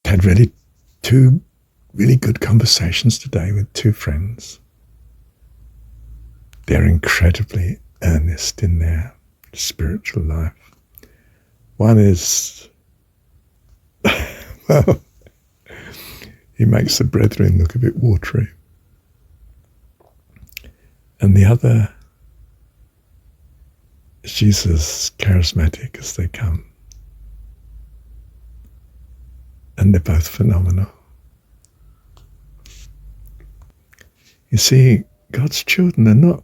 had two really good conversations today with two friends. They're incredibly earnest in their spiritual life. One is, well, he makes the brethren look a bit watery. And the other, she's as charismatic as they come. And they're both phenomenal. You see, God's children are not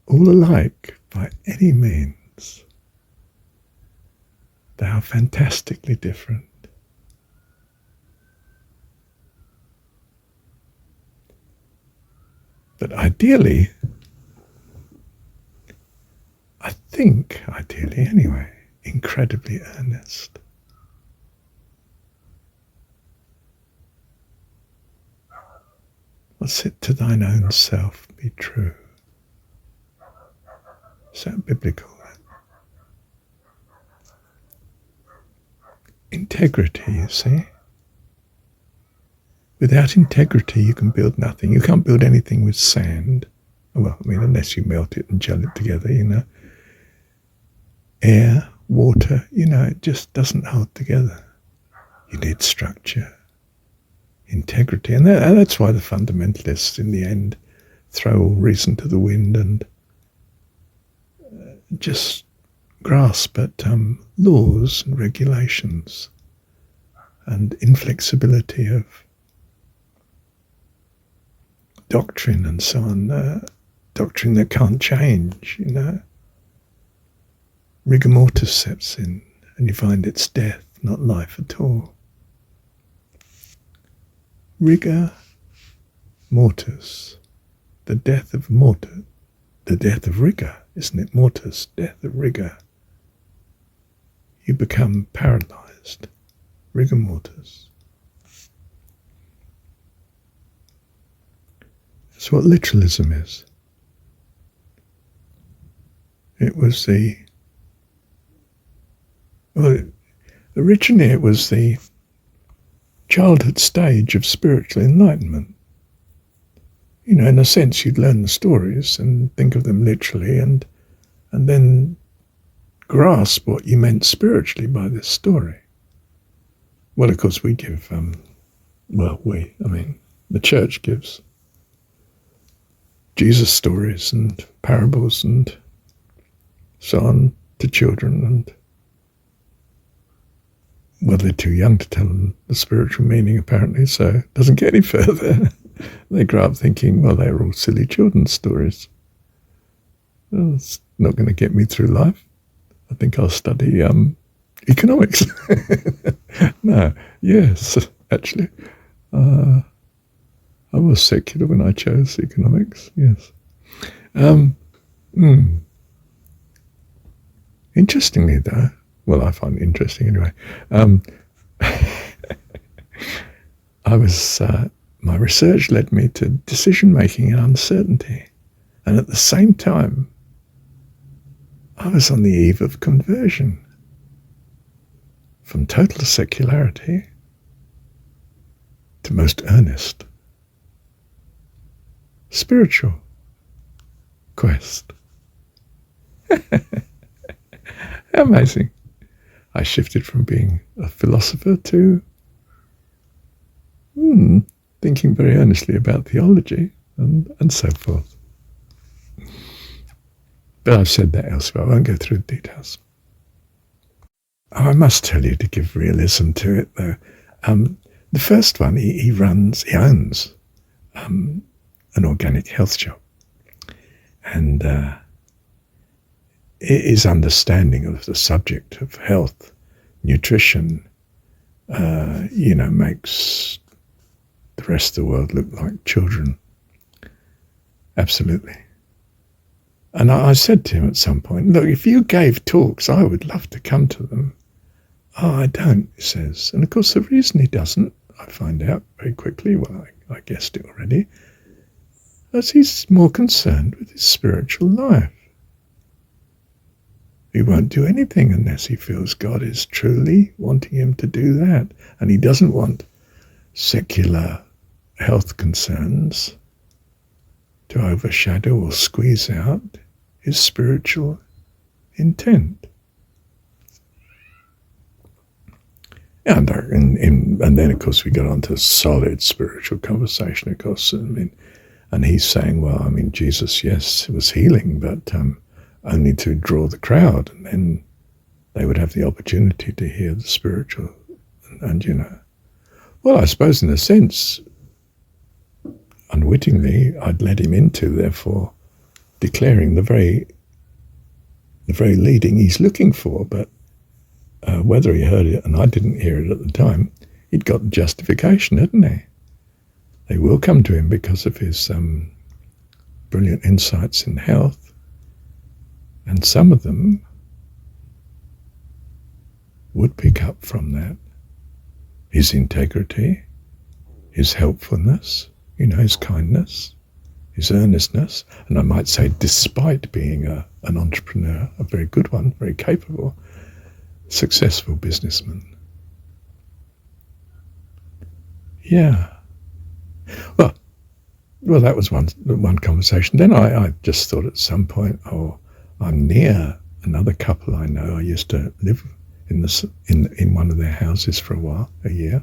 all alike by any means. They are fantastically different. But ideally, I think ideally anyway, incredibly earnest. What's it to thine own self be true? Is that biblical? Integrity, you see. Without integrity, you can build nothing. You can't build anything with sand. Well, I mean, unless you melt it and gel it together, you know. Air, water, you know, it just doesn't hold together. You need structure, integrity. And that's why the fundamentalists, in the end, throw all reason to the wind and just grasp at laws and regulations and inflexibility of doctrine and so on, doctrine that can't change, you know. Rigor mortis sets in and you find it's death, not life at all. Rigor mortis, the death of mortis, the death of rigor, isn't it? Mortis, death of rigor. You become paralyzed. Rigor mortis. That's what literalism is. It was originally it was the childhood stage of spiritual enlightenment. You know, in a sense, you'd learn the stories and think of them literally and then grasp what you meant spiritually by this story. Well, of course, we give, the church gives Jesus stories and parables and so on to children, and well, they're too young to tell them the spiritual meaning apparently, so it doesn't get any further. They grow up thinking, well, they're all silly children's stories. Well, it's not going to get me through life. I think I'll study economics. No, yes, actually. I was secular when I chose economics, yes. Interestingly, though, well, I find it interesting anyway, my research led me to decision-making and uncertainty. And at the same time, I was on the eve of conversion from total secularity to most earnest spiritual quest. Amazing. I shifted from being a philosopher to thinking very earnestly about theology and so forth. But I've said that elsewhere. I won't go through the details. Oh, I must tell you, to give realism to it, though, the first one, he owns an organic health shop, and his understanding of the subject of health, nutrition, makes the rest of the world look like children. Absolutely. And I said to him at some point, look, if you gave talks, I would love to come to them. Oh, I don't, he says. And of course, the reason he doesn't, I find out very quickly, well, I guessed it already, is he's more concerned with his spiritual life. He won't do anything unless he feels God is truly wanting him to do that. And he doesn't want secular health concerns to overshadow or squeeze out his spiritual intent. And then, of course, we got onto solid spiritual conversation, of course. And he's saying, well, Jesus, yes, it was healing, but only to draw the crowd. And then they would have the opportunity to hear the spiritual. And well, I suppose in a sense, unwittingly, I'd led him into, therefore, declaring the very leading he's looking for. But whether he heard it, and I didn't hear it at the time, he'd got justification, hadn't he? They will come to him because of his brilliant insights in health. And some of them would pick up from that. His integrity, his helpfulness, his kindness, his earnestness. And I might say, despite being an entrepreneur, a very good one, very capable, successful businessman. Yeah. Well, that was one conversation. Then I just thought at some point, I'm near another couple I know. I used to live in one of their houses for a while, a year.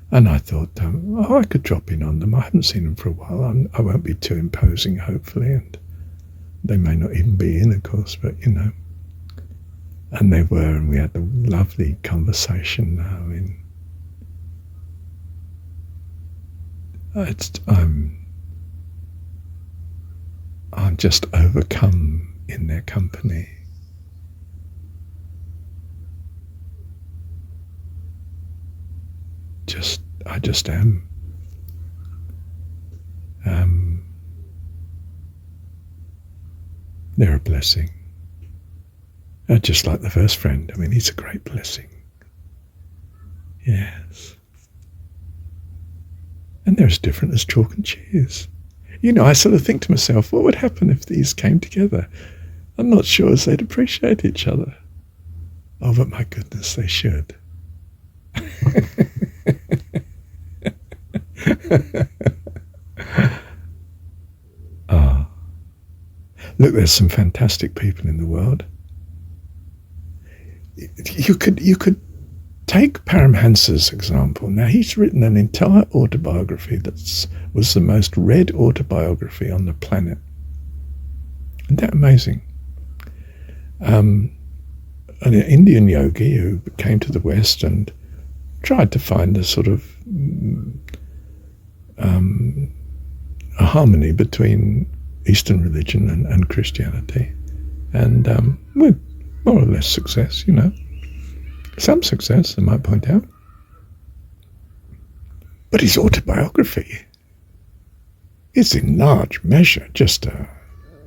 And I thought, I could drop in on them. I haven't seen them for a while. I won't be too imposing, hopefully. And they may not even be in, of course, but, And they were, and we had a lovely conversation. I'm just overcome in their company. I just am. They're a blessing. Just like the first friend. He's a great blessing. Yes. And they're as different as chalk and cheese. I sort of think to myself, what would happen if these came together? I'm not sure as they'd appreciate each other. Oh, but my goodness, they should. Look, there's some fantastic people in the world. You could take Paramhansa's example. Now, he's written an entire autobiography that was the most read autobiography on the planet. Isn't that amazing? An Indian yogi who came to the West and tried to find a sort of a harmony between Eastern religion and Christianity, and with more or less success, some success, I might point out. But his autobiography is in large measure just an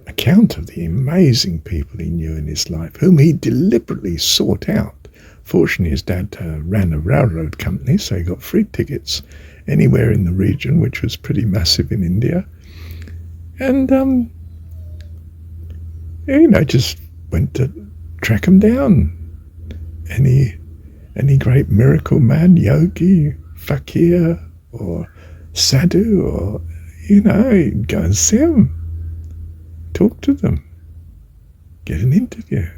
account of the amazing people he knew in his life, whom he deliberately sought out. Fortunately, his dad ran a railroad company, so he got free tickets anywhere in the region, which was pretty massive in India. And, just went to track him down. Any great miracle man, yogi, fakir, or sadhu, or, you'd go and see them, talk to them, get an interview.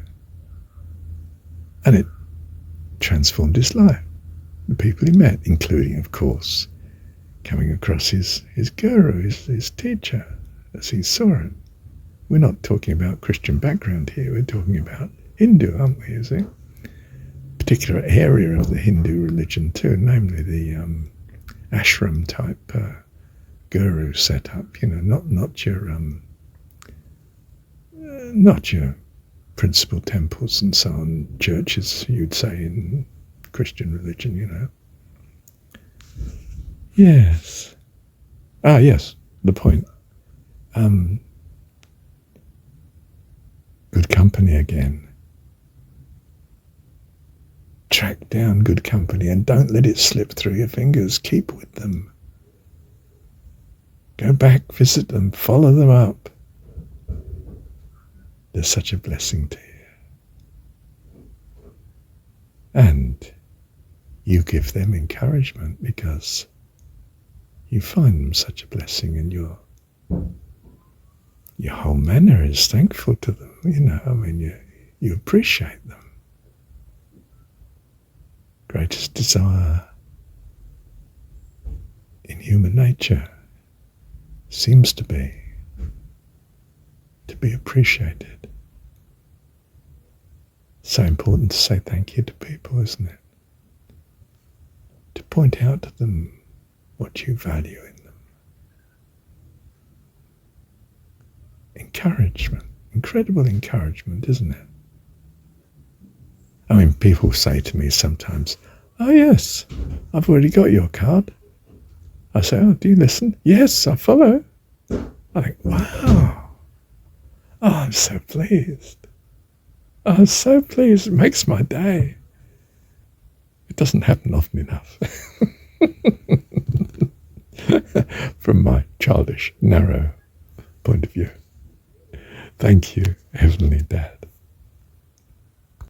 And it transformed his life. The people he met, including, of course, coming across his guru, his teacher, as he saw it. We're not talking about Christian background here, we're talking about Hindu, aren't we, you see? Particular area of the Hindu religion too, namely the ashram type guru setup, not your principal temples and so on, churches, you'd say, in Christian religion, Yes. Yes, the point. Good company again. Track down good company and don't let it slip through your fingers. Keep with them. Go back, visit them, follow them up. They're such a blessing to you. And you give them encouragement because you find them such a blessing, and your whole manner is thankful to them. You appreciate them. Greatest desire in human nature seems to be appreciated. So important to say thank you to people, isn't it? To point out to them what you value in them. Encouragement, incredible encouragement, isn't it? I mean, people say to me sometimes, "Oh yes, I've already got your card." I say, "Oh, do you listen?" "Yes, I follow." I think, wow. Oh, I'm so pleased. Oh, I'm so pleased. It makes my day. It doesn't happen often enough. From my childish, narrow point of view. Thank you, Heavenly Dad.